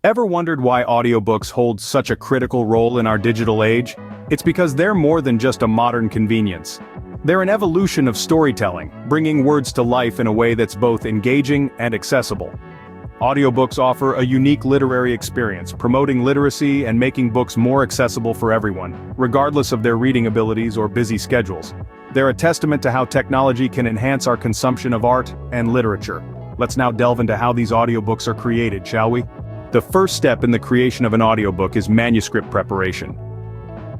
Ever wondered why audiobooks hold such a critical role in our digital age? It's because they're more than just a modern convenience. They're an evolution of storytelling, bringing words to life in a way that's both engaging and accessible. Audiobooks offer a unique literary experience, promoting literacy and making books more accessible for everyone, regardless of their reading abilities or busy schedules. They're a testament to how technology can enhance our consumption of art and literature. Let's now delve into how these audiobooks are created, shall we? The first step in the creation of an audiobook is manuscript preparation.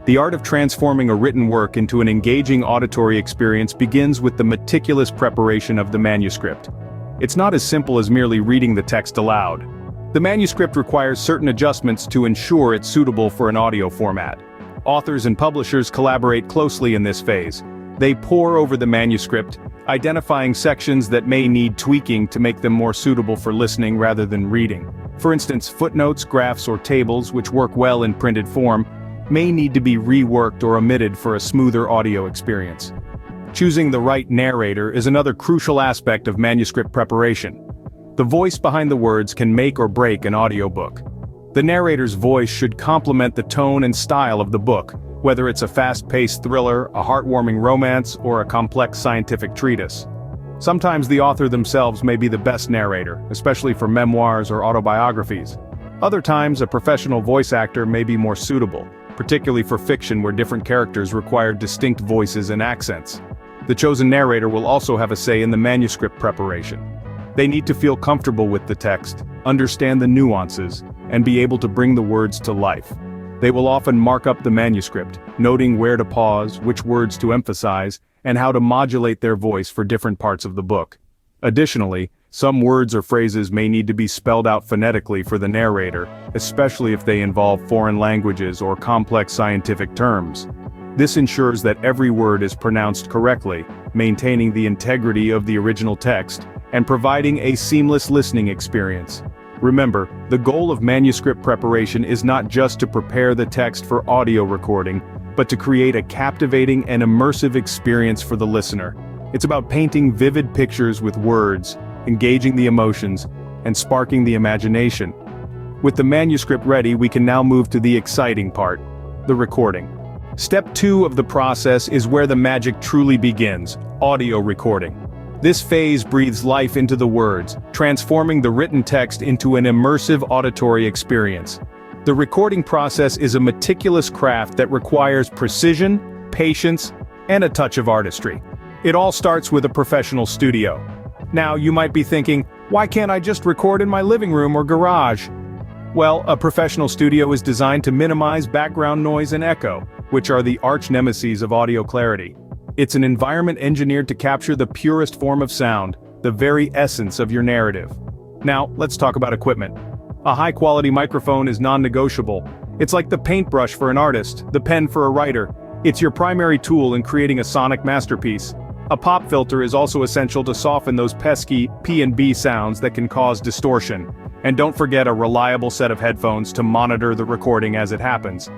The art of transforming a written work into an engaging auditory experience begins with the meticulous preparation of the manuscript. It's not as simple as merely reading the text aloud. The manuscript requires certain adjustments to ensure it's suitable for an audio format. Authors and publishers collaborate closely in this phase. They pore over the manuscript, identifying sections that may need tweaking to make them more suitable for listening rather than reading. For instance, footnotes, graphs, or tables, which work well in printed form, may need to be reworked or omitted for a smoother audio experience. Choosing the right narrator is another crucial aspect of manuscript preparation. The voice behind the words can make or break an audiobook. The narrator's voice should complement the tone and style of the book, whether it's a fast-paced thriller, a heartwarming romance, or a complex scientific treatise. Sometimes the author themselves may be the best narrator, especially for memoirs or autobiographies. Other times, a professional voice actor may be more suitable, particularly for fiction where different characters require distinct voices and accents. The chosen narrator will also have a say in the manuscript preparation. They need to feel comfortable with the text, understand the nuances, and be able to bring the words to life. They will often mark up the manuscript, noting where to pause, which words to emphasize, and how to modulate their voice for different parts of the book. Additionally, some words or phrases may need to be spelled out phonetically for the narrator, especially if they involve foreign languages or complex scientific terms. This ensures that every word is pronounced correctly, maintaining the integrity of the original text, and providing a seamless listening experience. Remember, the goal of manuscript preparation is not just to prepare the text for audio recording, but to create a captivating and immersive experience for the listener. It's about painting vivid pictures with words, engaging the emotions, and sparking the imagination. With the manuscript ready, we can now move to the exciting part, the recording. Step 2 of the process is where the magic truly begins, audio recording. This phase breathes life into the words, transforming the written text into an immersive auditory experience. The recording process is a meticulous craft that requires precision, patience, and a touch of artistry. It all starts with a professional studio. Now, you might be thinking, why can't I just record in my living room or garage? Well, a professional studio is designed to minimize background noise and echo, which are the arch nemeses of audio clarity. It's an environment engineered to capture the purest form of sound, the very essence of your narrative. Now, let's talk about equipment. A high-quality microphone is non-negotiable. It's like the paintbrush for an artist, the pen for a writer. It's your primary tool in creating a sonic masterpiece. A pop filter is also essential to soften those pesky P&B sounds that can cause distortion. And don't forget a reliable set of headphones to monitor the recording as it happens.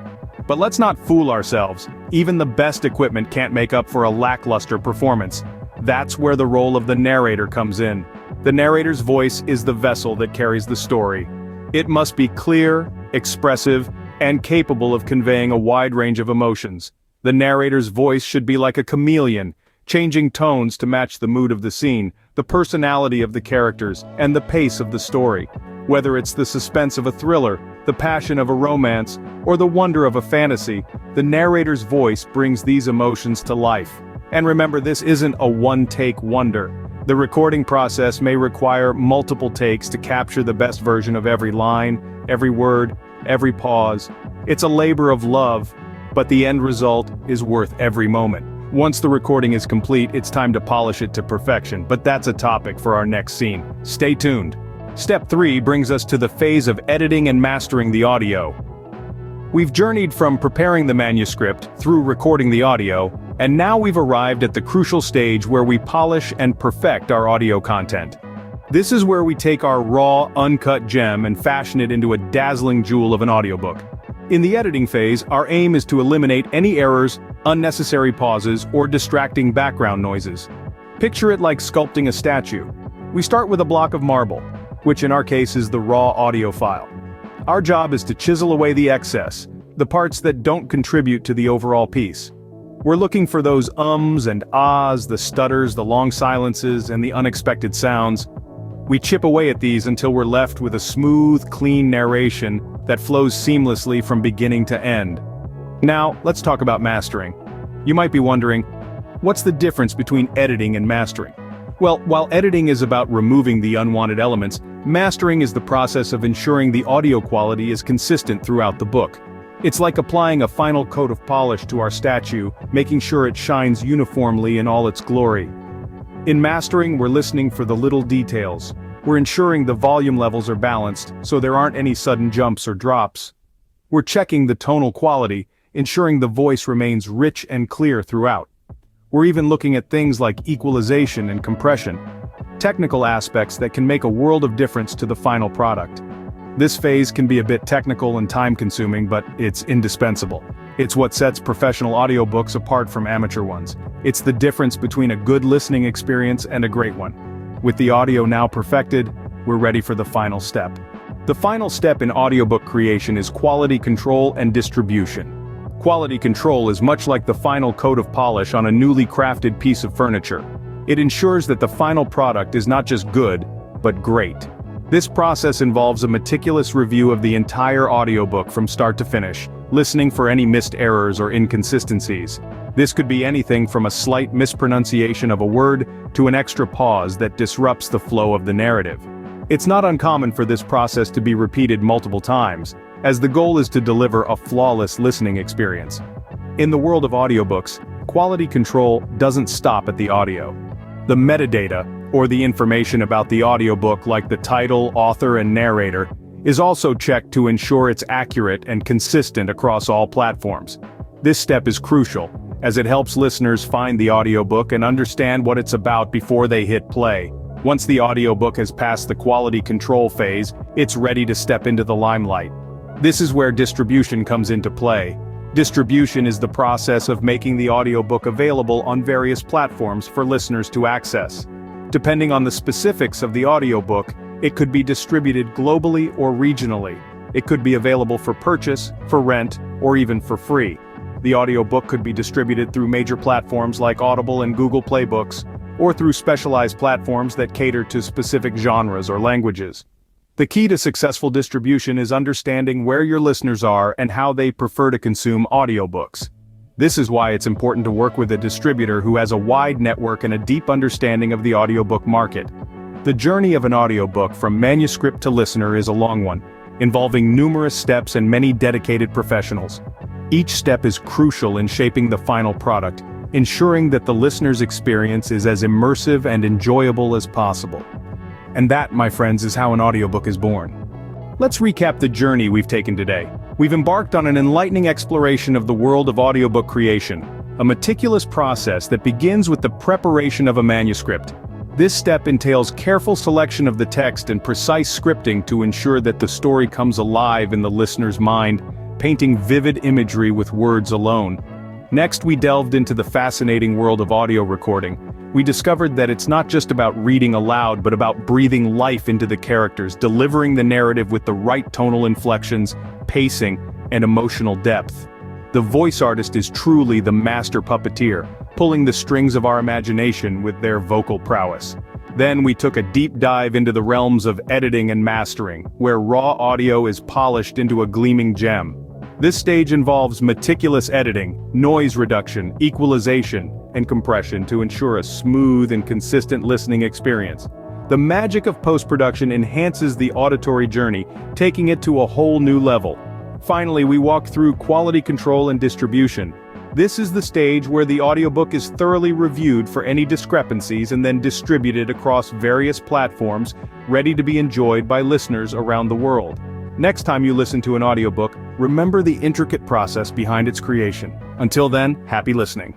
But let's not fool ourselves. Even the best equipment can't make up for a lackluster performance. That's where the role of the narrator comes in. The narrator's voice is the vessel that carries the story. It must be clear, expressive, and capable of conveying a wide range of emotions. The narrator's voice should be like a chameleon, changing tones to match the mood of the scene, the personality of the characters, and the pace of the story. Whether it's the suspense of a thriller, the passion of a romance, or the wonder of a fantasy, the narrator's voice brings these emotions to life. And remember, this isn't a one-take wonder. The recording process may require multiple takes to capture the best version of every line, every word, every pause. It's a labor of love, but the end result is worth every moment. Once the recording is complete, it's time to polish it to perfection, but that's a topic for our next scene. Stay tuned. Step 3 brings us to the phase of editing and mastering the audio. We've journeyed from preparing the manuscript through recording the audio, and now we've arrived at the crucial stage where we polish and perfect our audio content. This is where we take our raw, uncut gem and fashion it into a dazzling jewel of an audiobook. In the editing phase, our aim is to eliminate any errors, unnecessary pauses, or distracting background noises. Picture it like sculpting a statue. We start with a block of marble, which in our case is the raw audio file. Our job is to chisel away the excess, the parts that don't contribute to the overall piece. We're looking for those ums and ahs, the stutters, the long silences, and the unexpected sounds. We chip away at these until we're left with a smooth, clean narration that flows seamlessly from beginning to end. Now, let's talk about mastering. You might be wondering, what's the difference between editing and mastering? Well, while editing is about removing the unwanted elements, mastering is the process of ensuring the audio quality is consistent throughout the book. It's like applying a final coat of polish to our statue, making sure it shines uniformly in all its glory. In mastering, we're listening for the little details. We're ensuring the volume levels are balanced, so there aren't any sudden jumps or drops. We're checking the tonal quality, ensuring the voice remains rich and clear throughout. We're even looking at things like equalization and compression, technical aspects that can make a world of difference to the final product. This phase can be a bit technical and time-consuming, but it's indispensable. It's what sets professional audiobooks apart from amateur ones. It's the difference between a good listening experience and a great one. With the audio now perfected, we're ready for the final step. The final step in audiobook creation is quality control and distribution. Quality control is much like the final coat of polish on a newly crafted piece of furniture. It ensures that the final product is not just good, but great. This process involves a meticulous review of the entire audiobook from start to finish, listening for any missed errors or inconsistencies. This could be anything from a slight mispronunciation of a word to an extra pause that disrupts the flow of the narrative. It's not uncommon for this process to be repeated multiple times, as the goal is to deliver a flawless listening experience. In the world of audiobooks, quality control doesn't stop at the audio. The metadata, or the information about the audiobook like the title, author, and narrator, is also checked to ensure it's accurate and consistent across all platforms. This step is crucial, as it helps listeners find the audiobook and understand what it's about before they hit play. Once the audiobook has passed the quality control phase, it's ready to step into the limelight. This is where distribution comes into play. Distribution is the process of making the audiobook available on various platforms for listeners to access. Depending on the specifics of the audiobook, it could be distributed globally or regionally. It could be available for purchase, for rent, or even for free. The audiobook could be distributed through major platforms like Audible and Google Play Books, or through specialized platforms that cater to specific genres or languages. The key to successful distribution is understanding where your listeners are and how they prefer to consume audiobooks. This is why it's important to work with a distributor who has a wide network and a deep understanding of the audiobook market. The journey of an audiobook from manuscript to listener is a long one, involving numerous steps and many dedicated professionals. Each step is crucial in shaping the final product, ensuring that the listener's experience is as immersive and enjoyable as possible. And that, my friends, is how an audiobook is born. Let's recap the journey we've taken today. We've embarked on an enlightening exploration of the world of audiobook creation, a meticulous process that begins with the preparation of a manuscript. This step entails careful selection of the text and precise scripting to ensure that the story comes alive in the listener's mind, painting vivid imagery with words alone. Next, we delved into the fascinating world of audio recording. We discovered that it's not just about reading aloud but about breathing life into the characters, delivering the narrative with the right tonal inflections, pacing, and emotional depth. The voice artist is truly the master puppeteer, pulling the strings of our imagination with their vocal prowess. Then we took a deep dive into the realms of editing and mastering, where raw audio is polished into a gleaming gem. This stage involves meticulous editing, noise reduction, equalization, and compression to ensure a smooth and consistent listening experience. The magic of post-production enhances the auditory journey, taking it to a whole new level. Finally, we walk through quality control and distribution. This is the stage where the audiobook is thoroughly reviewed for any discrepancies and then distributed across various platforms, ready to be enjoyed by listeners around the world. Next time you listen to an audiobook, remember the intricate process behind its creation. Until then, happy listening.